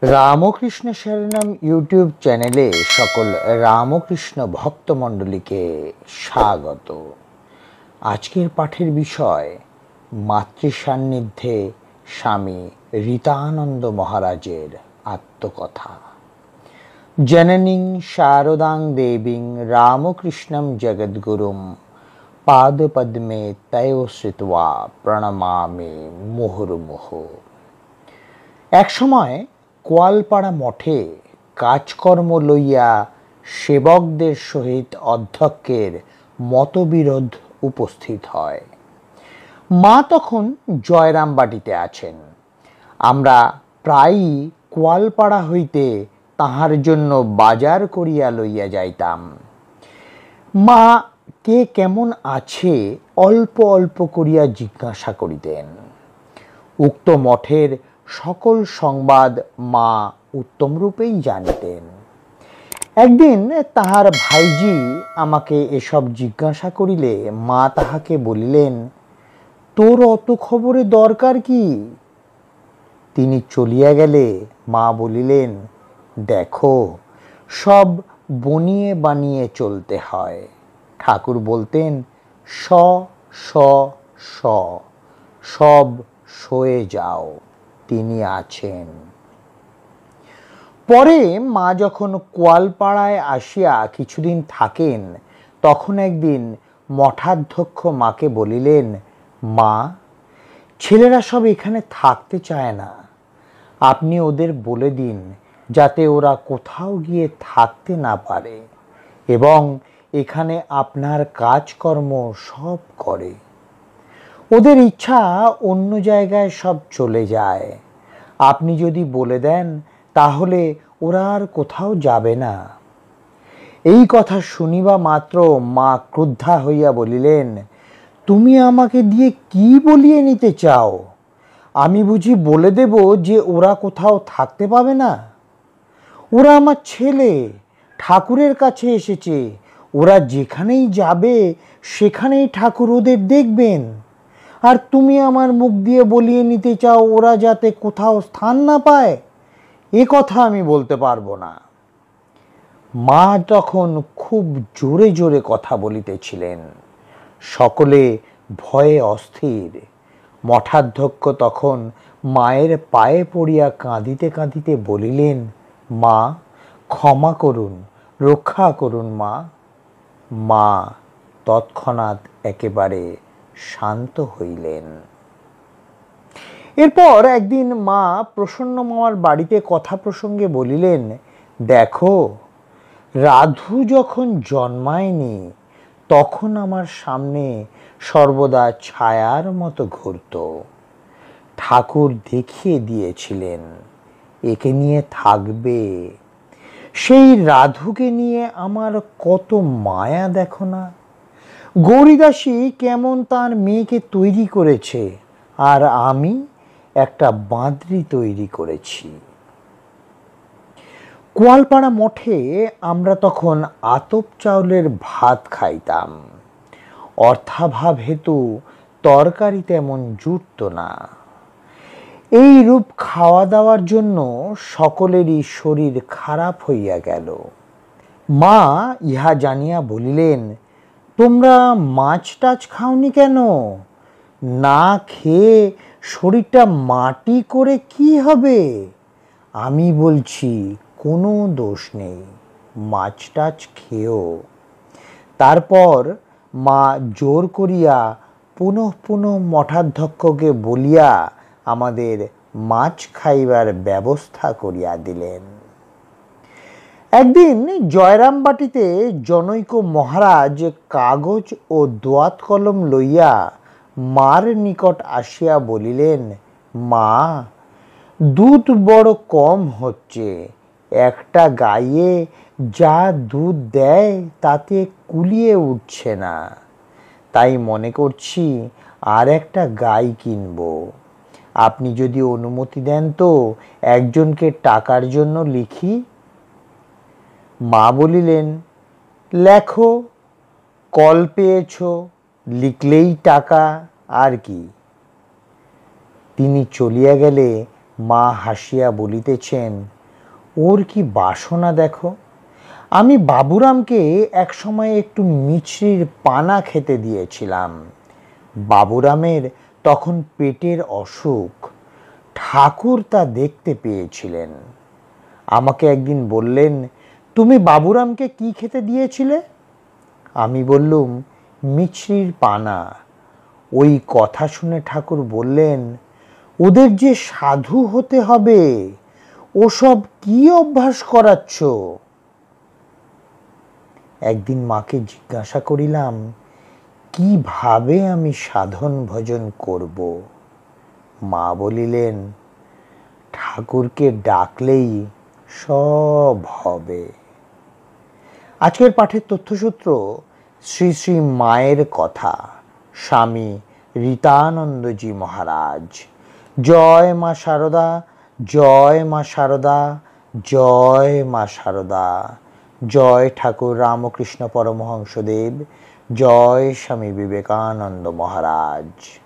Ramakrishna শরণম YouTube চ্যানেলে সকল রামকৃষ্ণ ভক্তমণ্ডলীকে স্বাগত। আজকের পাঠের বিষয় মাতৃ সান্নিধ্যে স্বামী ঋতানন্দ মহারাজের আত্মকথা। জননীং শারদাং দেবীং রামকৃষ্ণম জগদ্গুরুম পাদপদ্মে তয়ো শ্রিত্বা প্রণমামি মুহুর্মুহু। একসময় কোয়ালপাড়া মঠে কাজকর্ম লইয়া সেবকদের সহিত অধ্যক্ষের মতবিরোধ উপস্থিত হয়। মা তখন জয়রামবাটিতে আছেন। আমরা প্রায়ই কোয়ালপাড়া হইতে তাহার জন্য বাজার করিয়া লইয়া যাইতাম। মা কে কেমন আছে অল্প অল্প করিয়া জিজ্ঞাসা করিতেন। উক্ত মঠের সকল সংবাদ মা উত্তম রূপেই জানিতেন। একদিন তাহার ভাইজি আমাকে এসব জিজ্ঞাসা করিলে মা তাহাকে বলিলেন, তোর অত খবরে দরকার কি? তিনি চলিয়া গেলে মা বলিলেন, দেখো, সব বনিয়ে বানিয়ে চলতে হয়। ঠাকুর বলতেন, স স স, সব সয়ে যাও, তিনি আছেন। পরে মা যখন কোয়ালপাড়ায় আসিয়া কিছুদিন থাকেন, তখন একদিন মঠাধ্যক্ষ মাকে বলিলেন, মা, ছেলেরা সব এখানে থাকতে চায় না, আপনি ওদের বলে দিন যাতে ওরা কোথাও গিয়ে থাকতে না পারে এবং এখানে আপনার কাজকর্ম সব করে। ওদের ইচ্ছা অন্য জায়গায় সব চলে যায়। আপনি যদি বলে দেন তাহলে ওরা আর কোথাও যাবে না। এই কথা শুনিবা মাত্র মা ক্রুদ্ধা হইয়া বলিলেন, তুমি আমাকে দিয়ে কি বলিয়ে নিতে চাও? আমি বুঝি বলে দেব যে ওরা কোথাও থাকতে পাবে না? ওরা আমার ছেলে, ঠাকুরের কাছে এসেছে, ওরা যেখানেই যাবে সেখানেই ঠাকুর ওদের দেখবেন। আর তুমি আমার মুখ দিয়ে বলিয়ে নিতে চাও ওরা যাতে কোথাও স্থান না পায়? এ কথা আমি বলতে পারবো না। মা তখন খুব জোরে জোরে কথা বলিতেছিলেন। সকলে ভয়ে অস্থির। মঠাধ্যক্ষ তখন মায়ের পায়ে পড়িয়া কাঁদিতে কাঁদিতে বলিলেন, মা, ক্ষমা করুন, রক্ষা করুন মা। মা তৎক্ষণাৎ একেবারে শান্ত হইলেন। এরপর একদিন মা প্রসন্ন মামার বাড়িতে কথা প্রসঙ্গে বলিলেন, দেখো, রাধু যখন জন্মায়নি তখন আমার সামনে সর্বদা ছায়ার মতো ঘুরত। ঠাকুর দেখিয়ে দিয়েছিলেন একে নিয়ে থাকবে। সেই রাধুকে নিয়ে আমার কত মায়া দেখো না। গৌরীদাসী কেমন তার মেয়েকে তৈরি করেছে, আর আমি একটা বাঁদরি তৈরি করেছি। কোয়ালপাড়া মঠে আমরা তখন আতপ চাউলের ভাত খাইতাম। অর্থাভাব হেতু তরকারি তেমন জুটত না। এই রূপ খাওয়া দাওয়ার জন্য সকলেরই শরীর খারাপ হইয়া গেল। মা ইহা জানিয়া বলিলেন, তোমরা মাছ টাছ খাওনি কেন? না খেয়ে শরীরটা মাটি করে কি হবে? আমি বলছি কোনো দোষ নেই, মাছ টাছ খেও। তারপর মা জোর করিয়া পুনঃ পুনঃ মঠাধ্যক্ষকে বলিয়া আমাদের মাছ খাইবার ব্যবস্থা করিয়া দিলেন। একদিন জয়রামবাটিতে জনৈক মহারাজ কাগজ ও দোয়াত কলম লইয়া মার নিকট আসিয়া বলিলেন, মা, দুধ বড় কম হচ্ছে, একটা গাইয়ে যা দুধ দেয় তাতে কুলিয়ে উঠছে না, তাই মনে করছি আর একটা গাই কিনব। আপনি যদি অনুমতি দেন তো একজনকে টাকার জন্য লিখি। মা বলিলেন, লেখো, কল পেয়েছ, লিখলেই টাকা, আর কি। তিনি চলিয়া গেলে মা হাসিয়া বলিতেছেন, ওর কি বাসনা দেখো। আমি বাবুরামকে এক সময় একটু মিছরির পানা খেতে দিয়েছিলাম। বাবুরামের তখন পেটের অসুখ, ঠাকুর তা দেখতে পেয়েছিলেন। আমাকে একদিন বললেন, তুমি বাবুরামকে কি খেতে দিয়েছিলে? আমি বললুম, মিছরির পানা। ওই কথা শুনে ঠাকুর বললেন, ওদের যে সাধু হতে হবে, ওসব কি অভ্যাস করাচ্ছ? একদিন মাকে জিজ্ঞাসা করিলাম, কিভাবে আমি সাধন ভজন করব? মা বলিলেন, ঠাকুরকে ডাকলেই সব হবে। আজকের পাঠের তথ্যসূত্র শ্রী শ্রী মায়ের কথা, স্বামী ঋতানন্দজি মহারাজ। জয় মা শারদা, জয় মা শারদা, জয় মা শারদা। জয় ঠাকুর রামকৃষ্ণ পরমহংসদেব, জয় স্বামী বিবেকানন্দ মহারাজ।